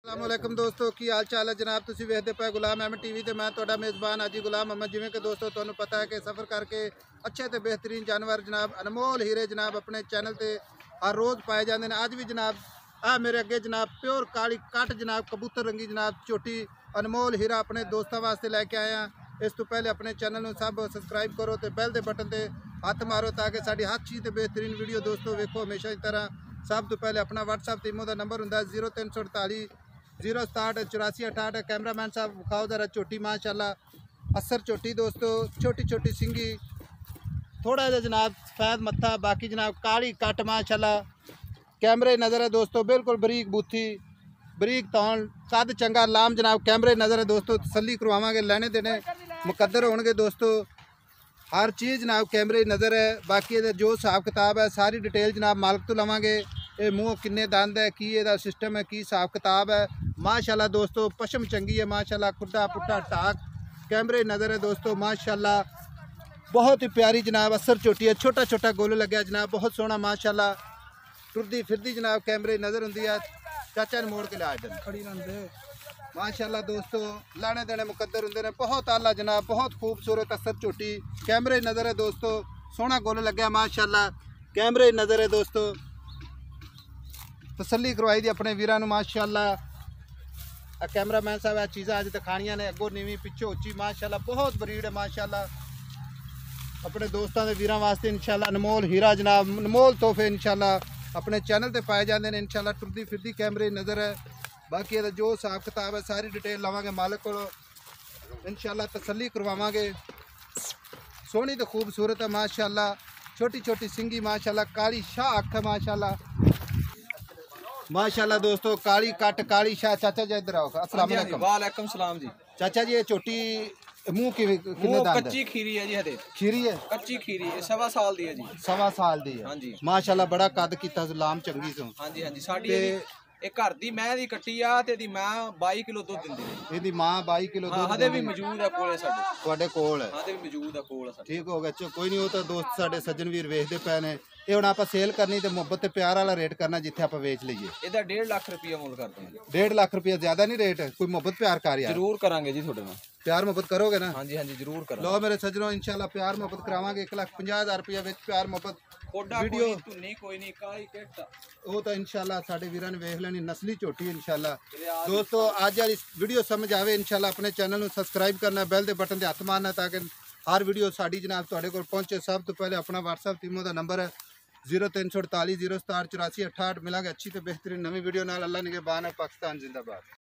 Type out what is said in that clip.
अस्सलामुअलैकुम दोस्तों की हाल चाल है जनाब। तुसी वेखदे पे गुलाम अहमद टीवी ते मैं तुहाडा मेज़बान हाजी गुलाम अहमद। जिवें कि दोस्तों तुहानू पता है कि सफ़र करके अच्छे ते बेहतरीन जानवर जनाब अनमोल हीरे जनाब अपने चैनल ते हर रोज़ पाए जाते हैं। अज भी जनाब आ मेरे अगे जनाब प्योर काली कट जनाब कबूतर रंगी जनाब झोटी अनमोल हीरा अपने दोस्तों वास्ते लैके आए हैं। इस तो पहले अपने चैनल में सब सबसक्राइब करो तो बैल के बटन से हथ मारो ताकि साड़ी हर चीज़ बेहतरीन वीडियो दोस्तों वेखो हमेशा की तरह। सब तो पहले अपना व्हाट्सअप टीमों का नंबर होंगे 0348 067 84 68। कैमरामैन साहब विखाओ जरा झोटी माशाल्लाह असर झोटी दोस्तों छोटी छोटी सिंगी थोड़ा जहा जनाब सफेद मत्था बाकी जनाब काली कट माशाल्लाह कैमरे नज़र है दोस्तों बिल्कुल बरीक बूथी बरीक तौन कद चंगा लाम जनाब कैमरे नज़र है दोस्तों। तसल्ली करवावांगे लेने देने मुकद्दर होंगे दोस्तों हर चीज़ जनाब कैमरे नज़र है। बाकी जो हिसाब किताब है सारी डिटेल जनाब मालक तो लवांगे। ये मुँह किन्ने दंद है की ਇਹਦਾ सिस्टम है की हिसाब किताब है माशाल्लाह दोस्तों। पशम चंगी है माशाल्लाह खुदा पुट्टा टाक कैमरे नज़र है दोस्तों माशाल्लाह बहुत ही प्यारी जनाब असर चोटी है। छोटा छोटा गोल लगे जनाब बहुत सोहना माशाल्लाह टुरदी फिरदी जनाब कैमरे नज़र होंगी है। चाचा ने मोड़ के लिया खड़ी रही माशाल्लाह दोस्तों लाने देने मुकद्दर होंगे ने बहुत आला जनाब बहुत खूबसूरत असर झोटी कैमरे नज़र है दोस्तों। सोहना गोल लगे माशाल्लाह कैमरे नज़र है दोस्तों। तसल्ली करवाई दी अपने वीरां नूं माशाल्लाह। कैमरामैन साहब यह चीज़ां अज दिखाणियां ने अगों नीवी पिछों उच्ची माशाल्लाह बहुत बरीड है माशाल्लाह। अपने दोस्तों के वीरां वास्ते इंशाल्लाह अनमोल हीरा जनाब अनमोल तोहफे इंशाल्लाह अपने चैनल पर पाए जाते हैं इंशाल्लाह। टुरदी फिरदी कैमरे नज़र है बाकी ये जो हिसाब किताब है सारी डिटेल लवांगे मालिक को इंशाल्लाह तसल्ली करवावांगे। सोहनी तो खूबसूरत है माशाल्लाह छोटी छोटी सिंगी माशाल्लाह काली शाह अख है माशाल्लाह माशाल्लाह दोस्तों काली कट काली शाह। चाचा जी इधर आओ अस्सलाम वालेकुम। वालेकुम सलाम जी। चाचा जी ये छोटी मुंह कितने दांत कच्ची खीरी है जी हदे खीरी है कच्ची खीरी है 1.25 साल दी है जी 1.25 साल दी है हाँ जी माशाल्लाह बड़ा कद कीता लाम चंगी सो। हाँ जी हाँ जी साडी ਇਹ ਘਰ ਦੀ ਮੈਂ ਦੀ ਕੱਟੀ ਆ ਤੇ ਦੀ ਮਾਂ 22 ਕਿਲੋ ਦੁੱਧ ਦਿੰਦੀ ਹੈ। ਇਹਦੀ ਮਾਂ 22 ਕਿਲੋ ਦੁੱਧ ਹਦੇ ਵੀ ਮੌਜੂਦ ਆ ਕੋਲੇ ਸਾਡੇ ਤੁਹਾਡੇ ਕੋਲ ਹੈ ਹਦੇ ਵੀ ਮੌਜੂਦ ਆ ਕੋਲ ਸਾਡੇ। ਠੀਕ ਹੋ ਗਿਆ ਚਲੋ ਕੋਈ ਨਹੀਂ ਉਹ ਤਾਂ ਦੋਸਤ ਸਾਡੇ ਸੱਜਣ ਵੀਰ ਵੇਖਦੇ ਪਏ ਨੇ। ਇਹ ਹੁਣ ਆਪਾਂ ਸੇਲ ਕਰਨੀ ਤੇ ਮੁਹੱਬਤ ਤੇ ਪਿਆਰ ਵਾਲਾ ਰੇਟ ਕਰਨਾ ਜਿੱਥੇ ਆਪਾਂ ਵੇਚ ਲਈਏ। ਇਹਦਾ 1.5 ਲੱਖ ਰੁਪਇਆ ਮੁੱਲ ਕਰਦੇ ਹਾਂ। 1.5 ਲੱਖ ਰੁਪਇਆ ਜ਼ਿਆਦਾ ਨਹੀਂ ਰੇਟ ਕੋਈ ਮੁਹੱਬਤ ਪਿਆਰ ਕਰ ਯਾਰ ਜ਼ਰੂਰ ਕਰਾਂਗੇ ਜੀ ਤੁਹਾਡੇ ਨਾਲ प्यार मोहब्बत करोगे ना। हाँ जी जरूर करो। लो मेरे सज्जनों इंशाल्लाह प्यार मोहब्बत करावांगे 1,50,000 रुपया विच प्यार मोहब्बत वीडियो कोई नहीं काली किट वो तो इंशाल्लाह साडे वीरां ने वेख लेनी नस्ली झोटी इंशाल्लाह। दोस्तों आज वाली वीडियो समझ आवे इंशाल्लाह अपने चैनल नूं सबसक्राइब करना बैल दे बटन ते हथ मारना ताकि हर वीडियो साडी जनाब तुहाडे कोल पहुंचे। सब तो पहले अपना WhatsApp टीमों का नंबर है 0348 067 84 68। मिलांगे अच्छी तो बेहतरीन नवी वीडियो नाल। अल्लाह निगहबान है पाकिस्तान जिंदाबाद।